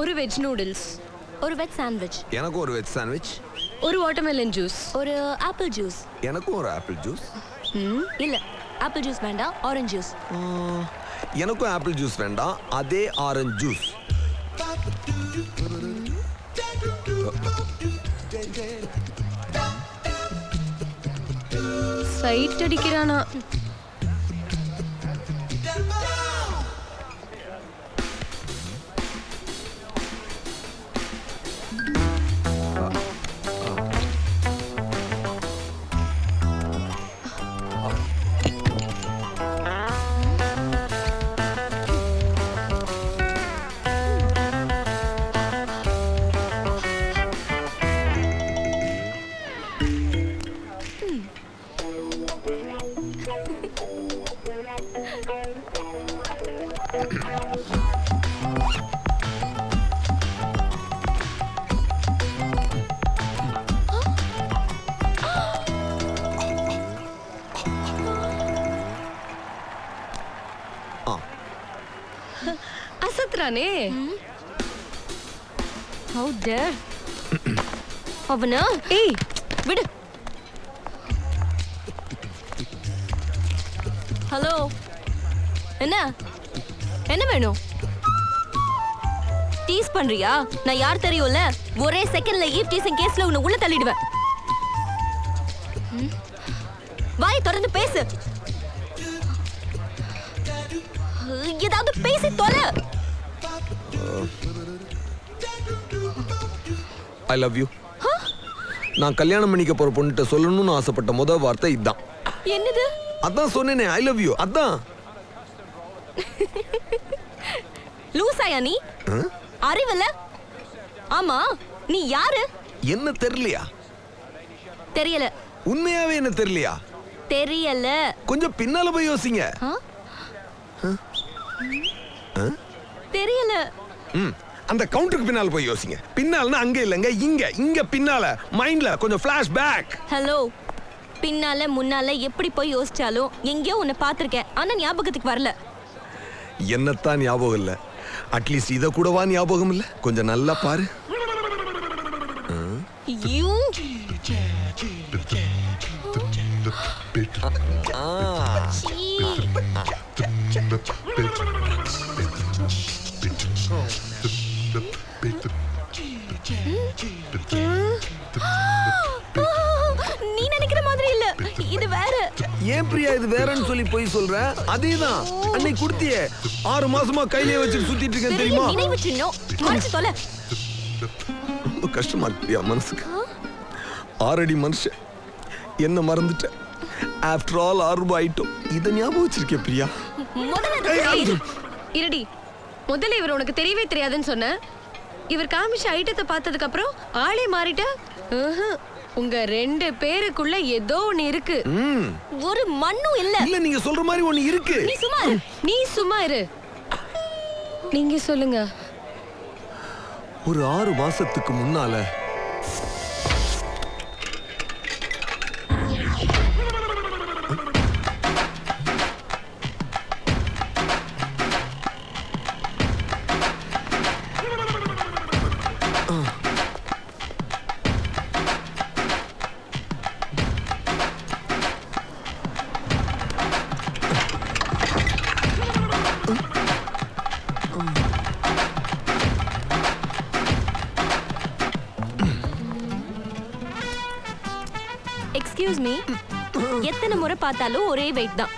ஒரு veg noodles, ஒரு veg sandwich, எனக்கு ஒரு வெஜ் சாண்ட்விச், ஒரு வாட்டர்மெலன் ஜூஸ், ஒரு ஆப்பிள் ஜூஸ். எனக்கும் ஒரு ஆப்பிள் ஜூஸ். இல்ல ஆப்பிள் ஜூஸ் வேண்டாம், ஆரஞ்சு ஜூஸ். எனக்கும் ஆப்பிள் ஜூஸ் வேண்டாம், அதே ஆரஞ்சு ஜூஸ். சைட் அடிக்கிறானா? அசத்துறானே. How dare அவனா? ஏய் விடு. ஹலோ, என்ன என்ன வேணும்? டீஸ் பண்றியா? நான் யார் தெரியும்ல, ஒரே செகண்ட்ல ஈவ் டீசிங் கேஸ்ல உன்னை உள்ள தள்ளிடுவேன். வாய் திறந்து பேசு. ஏதாவது பேசி தொலை. I love you. நான் கல்யாணம் பண்ணிக்க போற பொண்ணுகிட்ட சொல்லணும்னு ஆசைப்பட்ட முதல் வார்த்தை இதுதான். என்னது? அதான் சொன்னேனே, ஐ லவ் யூ. அதான். லூசாயா நீ? அறிவல? ஆமா, நீ யாரு? என்ன தெரியலையா? தெரியல. உண்மையாவே என்ன தெரியலையா? தெரியல. கொஞ்சம் பின்னால போய் யோசிங்க. தெரியல. அந்த கவுண்டருக்கு பின்னால போய் யோசிங்க. பின்னால்னா அங்க இல்லங்க, இங்க இங்க பின்னால. மைண்ட்ல கொஞ்சம் ஃபிளாஷ் பேக். ஹலோ, பின்னால முன்னால எப்படி போய் யோசிச்சாலும் எங்கேயோ உன்னை பார்த்திருக்கேன், ஆனா ஞாபகத்துக்கு வரல. என்னத்தான் ஞாபகம் இல்ல, அட்லீஸ்ட் இத கூடவா ஞாபகம் இல்ல? கொஞ்சம் நல்லா பாரு. யூ நீ நினைக்கிற மாதிரி இல்ல, இது வேற. ஏன் பிரியா இது வேறன்னு சொல்லி போய் சொல்ற? அதேதான் அன்னைக்கு குடுத்தியே, 6 மாசமா கையிலே வச்சு சுத்திட்டு இருக்கேன் தெரியுமா? நினைவு சின்னம் மனசு தொலை. ரொம்ப கஷ்டமா இருக்கு பிரியா மனசுக்கு. 6 அடி மனுஷன் என்ன மறந்துட்ட. ஆஃப்டர் ஆல் 6 ரூபாய் ஆயிட்டோம். இதை ஞாபகம் வச்சிருக்கே பிரியா? இருடி, முதல்ல இவர் உனக்கு தெரியவே தெரியாதுன்னு சொன்ன. இவர் காமிச்ச ஐட்டத்தை பார்த்ததுக்கு அப்புறம் ஆளே மாறிட்ட. உங்க 2 பேருக்குள்ள ஏதோ ஒண்ணு இருக்கு. ஒரு மண்ணும் இல்ல. இல்ல, நீங்க சொல்ற மாதிரி ஒண்ணு இருக்கு. நீ சும்மா இரு. நீங்க சொல்லுங்க. ஒரு 6 மாசத்துக்கு முன்னால எக்ஸ்கியூஸ் மீ, எத்தனை முறை பார்த்தாலும் ஒரே வெயிட் தான்.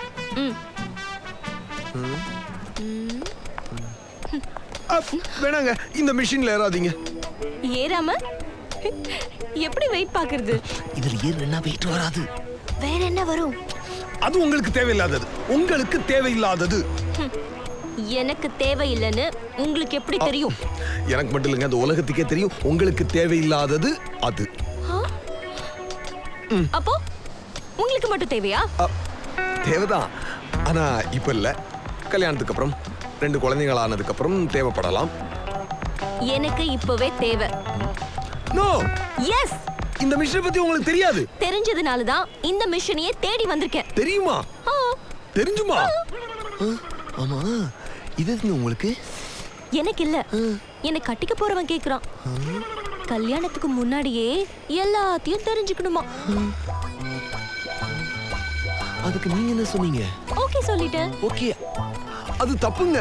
வேணாங்க, இந்த மிஷின்ல ஏறாதீங்க. ஏறாம எப்படி வெயிட் பாக்குறது? இதுல ஏறுனா வெயிட் வராது. வேற என்ன வரும்? அது உங்களுக்கு தேவையில்லாதது. உங்களுக்கு தேவையில்லாதது. எனக்கு தேவையில்லைன்னு உங்களுக்கு எப்படி தெரியும்? எனக்கு மட்டும் இல்லைங்க, அந்த உலகத்துக்கே தெரியும். உங்களுக்கு தேவையில்லாதது அது. அப்போ உங்களுக்கு மட்டும் தேவையா? தேவைதான், ஆனா இப்ப இல்ல. கல்யாணத்துக்கு அப்புறம் 2 குழந்தைகள் ஆனதுக்கு அப்புறம் தேவைப்படலாம். எனக்கு இப்பவே தேவை. நோ. எஸ். இந்த மிஷனை பத்தி உங்களுக்கு தெரியாது. தெரிஞ்சதுனால தான் இந்த மிஷனையே தேடி வந்திருக்கேன். தெரியுமா? தெரிஞ்சுமா? ஆமா, இது எதுங்க உங்களுக்கு? எனக்கு இல்ல என்னை கட்டிக்க போறவன் கேக்குறான். கல்யாணத்துக்கு முன்னாடியே எல்லாத்தையும் தெரிஞ்சுக்கணுமா. அதுக்கு நீங்க என்ன சொன்னீங்க? ஓகே சொல்லிட்டேன். ஓகே, அது தப்புங்க.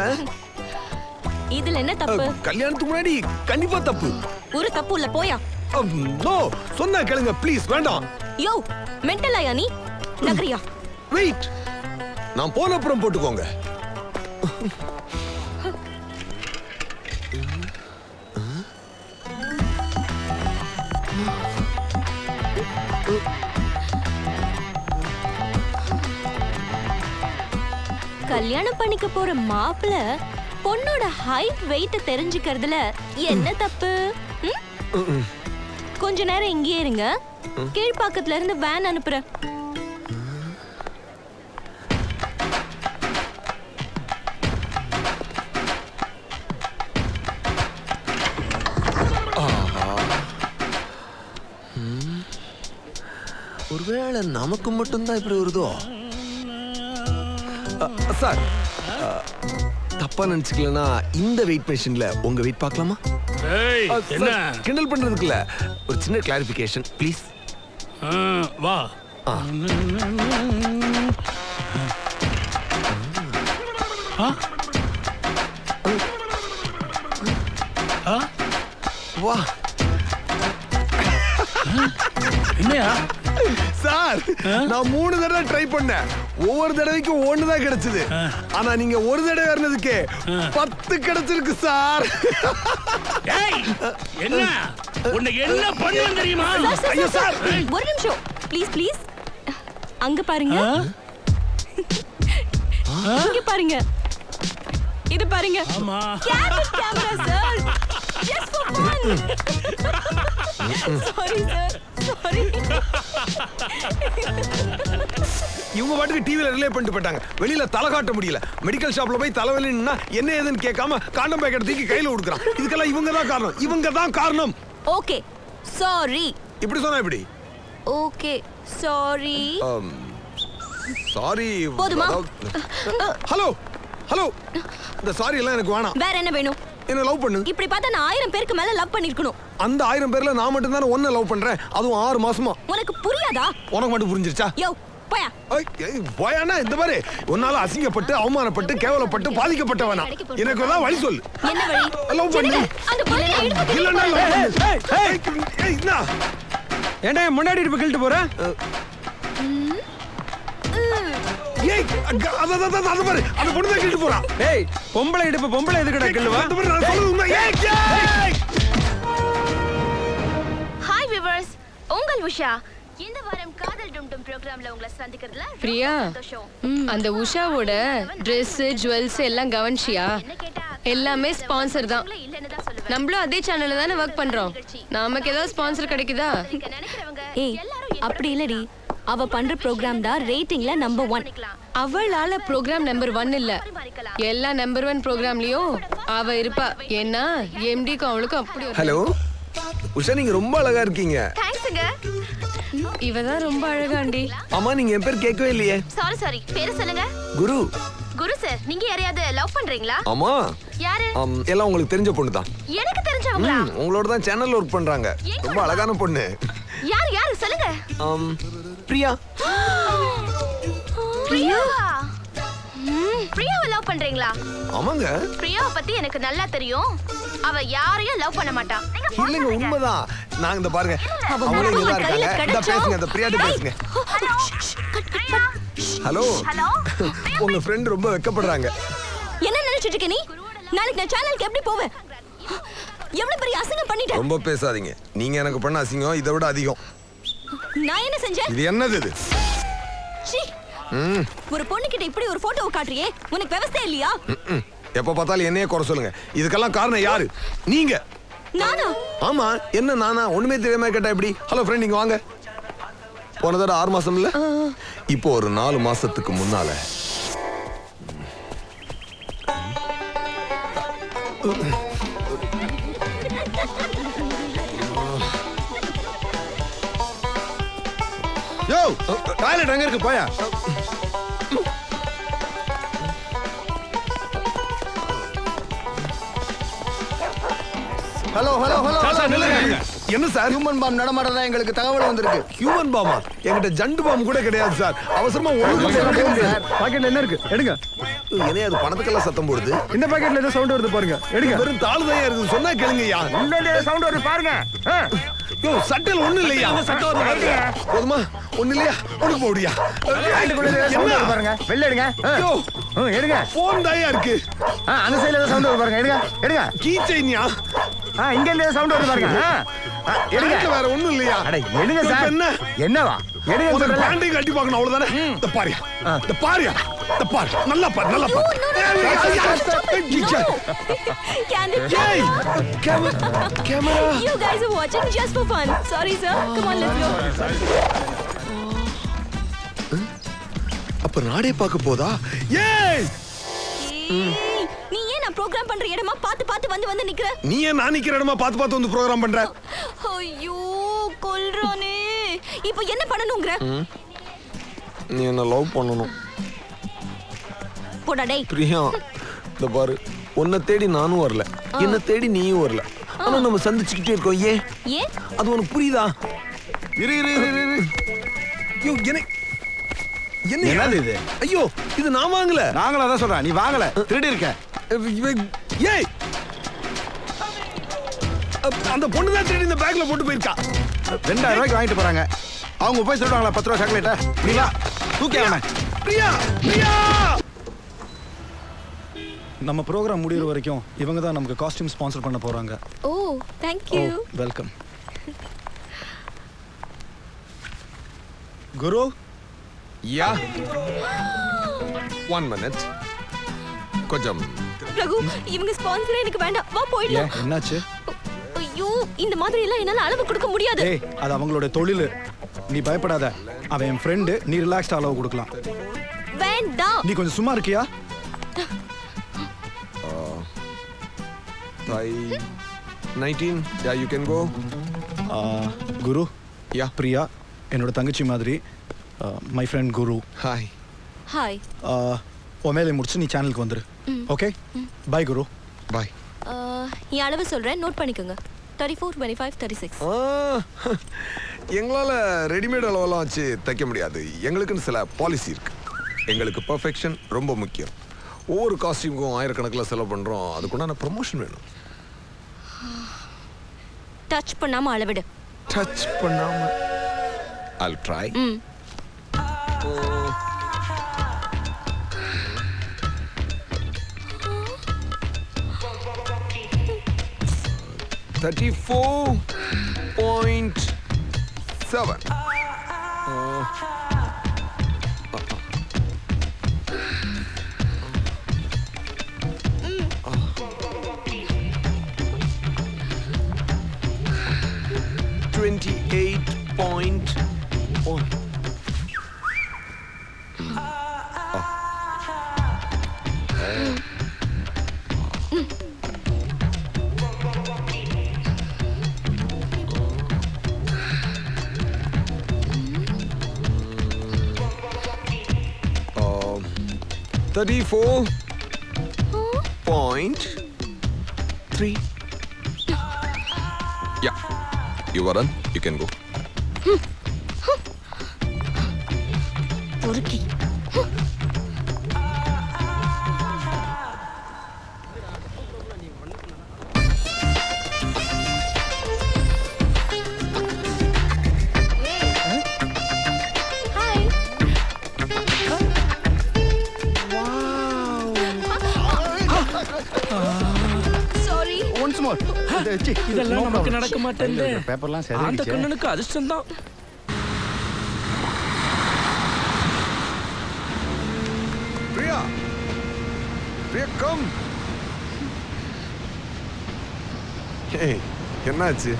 இதுல என்ன தப்பு? கல்யாணத்துக்கு முன்னாடி கண்டிப்பா தப்பு. ஒரு தப்பு இல்ல, போயா. நோ, சொன்னா கேளுங்க ப்ளீஸ். வேண்டாம். யோ மென்டலாயா நீ? நகரியா? வெயிட், நான் போன அப்புறம் போட்டுக்கோங்க. கல்யாணம் பண்ணிக்க போற மாப்பிள பொண்ணோட ஹைட் வெயிட் தெரிஞ்சுக்கிறதுல என்ன தப்பு? கொஞ்ச நேரம் இங்கேயே இருங்க, கீழ்பாக்கத்துல இருந்து வேன் அனுப்புறேன். ஒருவேளை நமக்கு மட்டும்தான் இப்படி வருதோ? சார், தப்பா நினைச்சுக்கலனா இந்த வெயிட் மெஷின்ல உங்க வெயிட் பார்க்கலாமா? என்ன கிண்டல் பண்றதுக்குல ஒரு சின்ன கிளாரிபிகேஷன் ப்ளீஸ். வா. வா என்னையா சார், நான் 3 தடவை ட்ரை பண்ணேன். ஒவ்வொரு தடவைக்கும் 1 தான் கிடைச்சது. ஆனா நீங்க ஒரு தடவை வர்றதுக்கு 10 கிடைச்சிருக்கு சார். ஏய், என்ன உன்னை என்ன பண்ணுவேன் தெரியுமா? ஐயோ சார், ஒரு நிமிஷம் ப்ளீஸ் ப்ளீஸ். அங்க பாருங்க, இங்க பாருங்க, இது பாருங்க. ஆமா, camera sir. Just for fun. Sorry sir, sorry. இவங்க பாட்டுக்கு டிவில ரிலே பண்ணிட்டு போயிட்டாங்க. வெளியில தலை காட்ட முடியல. மெடிக்கல் ஷாப்ல போய் தலைவலின்னா என்ன ஏதுன்னு கேட்காம காண்டம் பேக்கெட் தூக்கி கையில கொடுக்குறான். இதுக்கெல்லாம் இவங்க தான் காரணம். இவங்க தான் காரணம். Okay, sorry. இப்படி சொன்னா எப்படி? Okay, sorry. சாரி. போதுமா? ஹலோ ஹலோ, இந்த சாரி எல்லாம் எனக்கு வேணாம். வேற என்ன வேணும்? என்ன லவ் பண்ணு. இப்படி பார்த்தா நான் 1000 பேருக்கு மேல லவ் பண்ணிருக்கணும். அந்த 1000 பேர்ல நான் மட்டும் தானே ஒன்ன லவ் பண்றேன், அதுவும் 6 மாசமா. உனக்கு புரியாதா? உனக்கு மட்டும் புரிஞ்சிருச்சா? யோ போயா. போயானா இந்த மாதிரி உன்னால அசிங்கப்பட்டு அவமானப்பட்டு கேவலப்பட்டு பாதிக்கப்பட்டவனா எனக்கு தான் வழி சொல்லு. என்ன வழி? லவ் பண்ணு. அந்த பொண்ணை எடுத்து இல்லன்னா ஏண்டா முன்னாடி இருப்பு கிள்ட்டு போற? ஏய், அது பாரு, அந்த பொண்ணு தான் கிள்ட்டு போறா. ஏய், பொம்பளை இடுப்பு பொம்பளை எதுக்குடா கிள்ளுவா? அந்த பாரு, நான் சொல்றது உண்மை. ஏய். ஹாய் வியூவர்ஸ், உங்கள் உஷா. இந்த வாரம் காதல் டும் ப்ரோகிராம்ல உங்களை சந்திக்கிறதுல ரொம்ப பிரியா, சந்தோஷம். அந்த உஷாவோட Dress ஜுவல்ஸ் எல்லாம் கவனிச்சியா? என்ன கேட்டா எல்லாமே ஸ்பான்சர் தான். இல்லன்னு தான் சொல்லுவேன். நம்மளும் அதே சேனல்ல தானே ஒர்க் பண்றோம். நமக்கு ஏதாவது ஸ்பான்சர் கிடைக்குதா? நீங்க நினைக்கிறவங்க ஏய் எல்லாரும் அப்படி இல்லடி, அவ பண்ற ப்ரோகிராம் தான் ரேட்டிங்ல நம்பர் 1. அவளால ப்ரோக்ராம் நம்பர் 1 இல்ல, எல்லா நம்பர் 1 ப்ரோக்ராம்லயும் அவ இருப்பா. ஏன்னா எம்டிக்கும் அவளுக்கும் அப்படி ஒரு ஹலோ உஷா, நீங்க ரொம்ப அழகா இருக்கீங்க. தேங்க்ஸ்ங்க. இவ தான் ரொம்ப அழகாண்டி. ஆமா, நீங்க என் பேர் கேட்கவே இல்லையே. சாரி பேரு சொல்லுங்க. குரு. குரு சார், நீங்க யாரையாவது லவ் பண்றீங்களா? ஆமா. யாரு? எல்லாம் உங்களுக்கு தெரிஞ்ச பொண்ணு தான். எனக்கு தெரிஞ்சவங்களா? உங்களோட தான் சேனல்ல ஒர்க் பண்றாங்க. ரொம்ப அழகான பொண்ணு. யாரு சொல்லுங்க. பிரியா. பிரியாவா? பிரியாவை லவ் பண்றீங்களா? ஆமாங்க. பிரியாவை பத்தி எனக்கு நல்லா தெரியும். அவ யாரையும் லவ் பண்ண மாட்டா. இல்லங்க, உண்மைதான். நாங்க இந்த பாருங்க, அவங்களே இங்க தான் இருக்காங்க. இந்த பேசுங்க, இந்த பிரியாட்ட பேசுங்க. ஹலோ, உங்க ஃப்ரெண்ட் ரொம்ப வெக்கப்படுறாங்க. என்ன நினைச்சிட்டு இருக்க நீ? நாளைக்கு நான் சேனலுக்கு எப்படி போவேன்? எவ்வளவு பெரிய அசிங்கம் பண்ணிட்டேன். ரொம்ப பேசாதீங்க. நீங்க எனக்கு பண்ண அசிங்கம் இதை விட அதிகம். நான் என்ன செஞ்சேன்? இது என்னது இது? சீ. ஒரு பொண்ணு கிட்ட இப்படி ஒரு போட்டோவை காட்டுறியே, உனக்கு விவசாயம் இல்லையா? எப்ப பார்த்தாலும் என்னையே குறை சொல்லுங்க. இதுக்கெல்லாம் காரணம் யாரு? நீங்க. நானா? ஆமா, என்ன நானா? ஒண்ணுமே தெரியாம கேட்டா எப்படி? ஹலோ ஃப்ரெண்ட், நீங்க வாங்க. போன தடவை 6 மாசம் இல்ல, இப்போ ஒரு 4 மாசத்துக்கு முன்னால யோ, டாய்லெட் அங்க இருக்கு, போயா. Hello hello hello sir, sir, நில்லுங்க. என்ன சார் ஹியூமன் பாம் நடமாட்டதா எங்களுக்கு தகவல் வந்திருக்கு. ஹியூமன் பாமா என்கிட்ட ஜண்டு பாம் கூட கிடையாது சார். அவசரமா ஒழுங்கு சார் பாக்கெட்ல என்ன இருக்கு எடுங்க. என்ன அது பணத்துக்கெல்லாம் சத்தம் போடுது. இந்த பாக்கெட்ல ஏதோ சவுண்ட் வருது பாருங்க எடுங்க. வெறும் தாளுதான் இருக்குது. சொன்னா கேளுங்கய்யா. சவுண்ட் வருது பாருங்க. யோ சட்டையில ஒண்ணு இல்லையா. போதுமா ஒண்ணு இல்லையா உனக்கு போடியா. என்ன பாருங்க வெளில எடுங்க. யோ எடுங்க. போன் தாயா இருக்கு. அந்த சைடுல ஏதோ சவுண்ட் வருது பாருங்க எடுங்க. எடுங்க. கீ செயின்யா. இங்க இருந்து சவுண்ட் வருது பாருங்க. எடுங்க. வேற ஒண்ணும் இல்லையா. அட எடுங்க சார். என்ன என்னவா எடுங்க ஒரு சொல்றேன். பேண்டை கட்டி பார்க்கணும் அவ்வளவுதானே. இந்த பாரியா இந்த பாரியா இந்த பாரு நல்லா பாரு நல்லா பாரு. Candid ஏய் camera. You guys are watching just for fun. Sorry sir. Come on, let's go. அப்ப நாடே பார்க்க போதா. ஏய் ஏய், நீ ஏன் நான் ப்ரோகிராம் பண்ற இடமா பார்த்து பார்த்து வந்து நிக்கிற? நீ ஏன் நான் நிக்கிற இடமா பார்த்து பார்த்து வந்து ப்ரோகிராம் பண்ற. ஐயோ கொல்றானே. இப்போ என்ன பண்ணனும்ங்கற? நீ என்ன லவ் பண்ணணும். போடா டேய். பிரியா இந்த பாரு உன்னை தேடி நானும் வரல என்ன தேடி நீயும் வரல. ஆனா நம்ம சந்திச்சுக்கிட்டே இருக்கோம். ஏன்? அது உனக்கு புரியுதா. இரு இரு இரு இரு. ஐயோ என்னது இது? ஐயோ இது நான் வாங்கல. நாங்களா தான் சொல்றேன். நீ வாங்கல திருடி இருக்க. ஏய் அந்த பொண்ணு தான் திருடி இந்த பேக்ல போட்டு போயிருக்கா. 2000 ரூபாய்க்கு வாங்கிட்டு போறாங்க. அவங்க போய் சொல்றாங்களா 10 ரூபாய் சாக்லேட்டா? நீ வா தூக்கி அவனை. பிரியா பிரியா. நம்ம ப்ரோக்ராம் முடியற வரைக்கும் இவங்க தான் நமக்கு காஸ்டியூம் ஸ்பான்சர் பண்ண போறாங்க. ஓ thank you. Welcome. Guru yeah 1 minute கொஞ்சம். ரகு இவங்க ஸ்பான்சரே எனக்கு வேண்டாம். வா போயிடலாம். ஏன் என்னாச்சு? ஐயோ இந்த மாதிரி எல்லாம் என்னால அளவு கொடுக்க முடியாது. ஏய் அது அவங்களோட தொழில். நீ பயப்படாத. அவன் என் ஃப்ரெண்டு. நீ ரிலாக்ஸ்டா அளவு கொடுக்கலாம். வேண்டாம். நீ கொஞ்சம் சும்மா இருக்கியா? 19 yeah you can go. Guru Yeah. Priya என்னோட தங்கச்சி மாதிரி. My friend Guru. Hi. Hi. ஒமேலே முடிச்சு நீ சேனலுக்கு வந்துரு. Okay bye Guru. Bye. என் அளவு சொல்றேன் நோட் பண்ணிக்கோங்க. 34 25 36. எங்களால ரெடிமேட் அளவெல்லாம் வச்சு தைக்க முடியாது. எங்களுக்குன்னு சில பாலிசி இருக்கு. எங்களுக்கு பெர்ஃபெக்ஷன் ரொம்ப முக்கியம். ஒவ்வொரு காஸ்டியூமுக்கும் ஆயிரக்கணக்கில் செலவு பண்றோம். அதுக்குண்டான ப்ரமோஷன் வேணும். டச் பண்ணாம அளவிடு. டச் பண்ணாம I'll try. 34.7. .3. Yeah, you are done. You can go. பொறுக்கி. ஹாய். சாரி. Once more. இதெல்லாம் நமக்கு நடக்க மாட்டேங்குது. பேப்பர்லாம் அந்த சரி. கண்ணனுக்கு அதிர்ஷ்டம் தான். பிரியா பிரியா கம். ஏய் என்னாச்சு?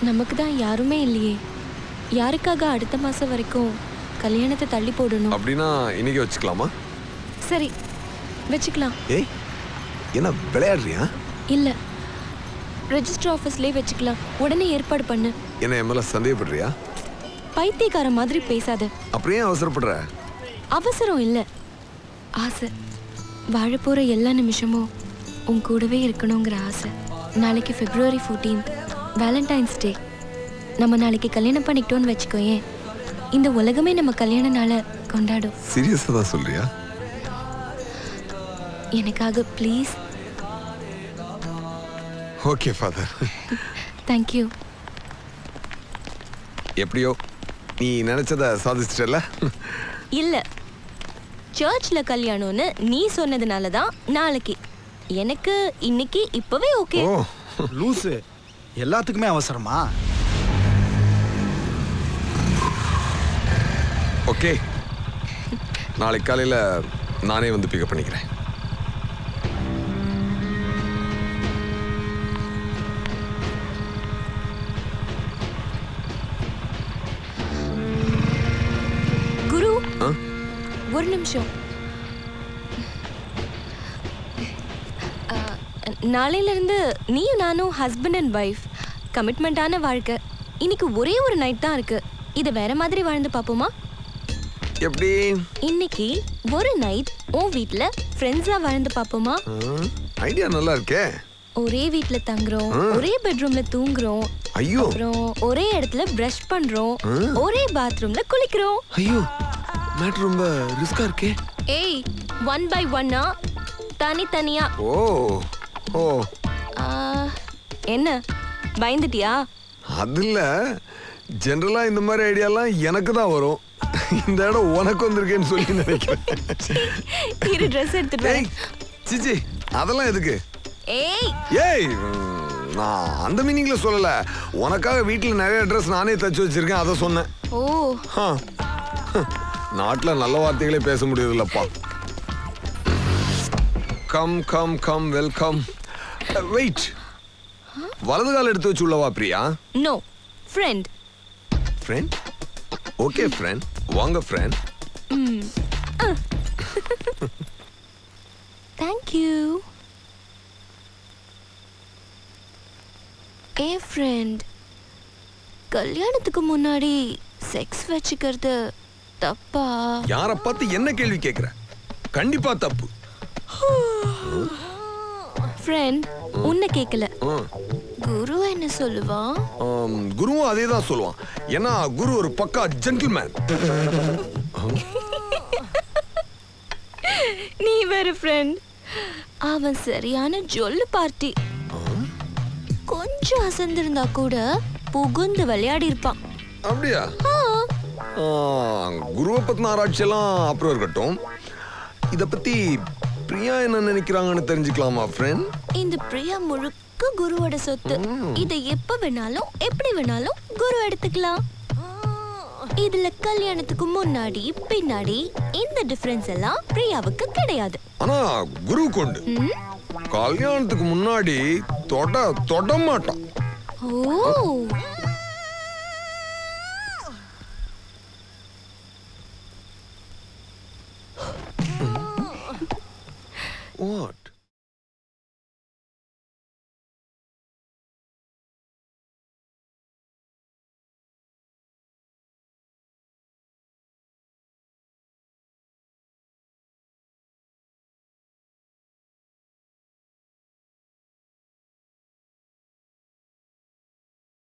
நமக்கு தான் யாருமே இல்லையே. யாருக்காக அடுத்த மாசம் வரைக்கும் கல்யாணத்தை தள்ளி போடணும்? அப்படின்னா இன்னைக்கு வச்சுக்கலாமா? சரி வெச்சுக்கலாம். ஏய் என்ன விளையாடுறியா? இல்ல ரெஜிஸ்டர் ஆபீஸ்லயே வெச்சுக்கலாம். உடனே ஏற்பாடு பண்ணு. என்ன என் மேல சந்தேகப்படுறியா? பைத்தியக்கார மாதிரி பேசாத. அப்படியே அவசரப்படுற? அவசரம் இல்ல, ஆசை. வாழ போற எல்லா நிமிஷமும் உன் கூடவே இருக்கணுங்கிற ஆசை. நாளைக்கு February 14th வேலண்டைன்ஸ் டே. நம்ம நாளைக்கு கல்யாணம் பண்ணிக்கிட்டோன்னு வச்சுக்கோயேன், இந்த உலகமே நம்ம கல்யாண நாளை கொண்டாடும். சீரியஸா தான் சொல்றியா? எனக்காக ப்ளீஸ். Okay father. தேங்க்யூ. எப்படியோ நீ நினைச்சத சாதிச்சிட்டல. இல்ல, சர்ச்சில் கல்யாணம்னு நீ சொன்னதுனால தான் நாளைக்கு. எனக்கு இன்னைக்கு இப்பவே ஓகே. ஓ லூசு, எல்லாத்துக்குமே அவசரமா? ஓகே, நாளைக்கு காலையில நானே வந்து பிக்கப் பண்ணிக்கிறேன். குரு, ஆ? ஒரு நிமிஷம். நாளையில இருந்து நீயும் நானும் ஹஸ்பண்ட் அண்ட் ஒய்ஃப், கமிட்மெண்டான வாழ்க்கை. இன்னைக்கு ஒரே ஒரு நைட் தான் இருக்கு. இதை வேற மாதிரி வாழ்ந்து பார்ப்போமா? எப்படி? இன்னைக்கு ஒரு நைட் உன் வீட்ல ஃப்ரெண்ட்ஸா வாழ்ந்து பார்ப்போமா? ஐடியா நல்லா இருக்கே. ஒரே வீட்ல தங்குறோம், ஒரே பெட்ரூம்ல தூங்குறோம், ஐயோ அப்புறம் ஒரே இடத்துல பிரஷ் பண்றோம், ஒரே பாத்ரூம்ல குளிக்கிறோம். ஐயோ, மேட்டர் ரொம்ப ரிஸ்கா இருக்கே. ஏய், 1 by 1 தனித்தனியா. ஓ ஓ, ஆ, என்ன பயந்துட்டியா? அது இல்ல, ஜெனரலா இந்த மாதிரி ஐடியாலாம் எனக்கு தான் வரும். இந்த இடம் உனக்கு வந்திருக்கேன்னு சொல்லி நினைக்கிறேன். இரு, ட்ரெஸ் எடுத்துட்டு ஏய், வரேன். சிச்சி, அதெல்லாம் எதுக்கு? ஏய், ஏய், நான் அந்த மீனிங்ல சொல்லல. உனக்காக வீட்டுல நிறைய ட்ரெஸ் நானே தச்சு வச்சிருக்கேன், அதை சொன்னேன். ஓ, ஆ, நாட்டுல நல்ல வார்த்தைகளே பேச முடியுதுல்லப்பா. Come come come, welcome. Wait, வலது கால் எடுத்து வச்சு உள்ளவா Priya? No, friend. Friend? Okay friend, வாங்க ஃப்ரெண்ட். தேங்க்யூ. ஏ ஃப்ரெண்ட், கல்யாணத்துக்கு முன்னாடி செக்ஸ் வச்சுக்கிறது தப்பா? யார பார்த்து என்ன கேள்வி கேக்குற? கண்டிப்பா தப்பு. ஃப்ரெண்ட், உன்னை கேட்கல, குரு என்ன சொல்லுவான்? குருவும் அதே தான் சொல்லுவான். ஏன்னா குரு ஒரு பக்கா ஜென்டில்மேன். நீ வேற ஃப்ரெண்ட், அவன் சரியான ஜொல்லு பார்ட்டி. கொஞ்சம் அசந்திருந்தா கூட புகுந்து விளையாடி இருப்பான். அப்படியா? குருவை பத்தின ஆராய்ச்சி எல்லாம் அப்புறம் இருக்கட்டும். இத பத்தி பிரியா என்ன நினைக்கிறாங்கன்னு தெரிஞ்சுக்கலாமா ஃப்ரெண்ட்? இந்த பிரியா முழுக்க குருவோட சொத்து. இதை எப்ப வேணாலும் எப்படி வேணாலும் குரு எடுத்துக்கலாம். இதுல கல்யாணத்துக்கு முன்னாடி பின்னாடி இந்த டிஃபரன்ஸ் எல்லாம் பிரியாவுக்கு கிடையாது. ஆனா குரு கொண்டு கல்யாணத்துக்கு முன்னாடி தொட மாட்டான். ஓ, What?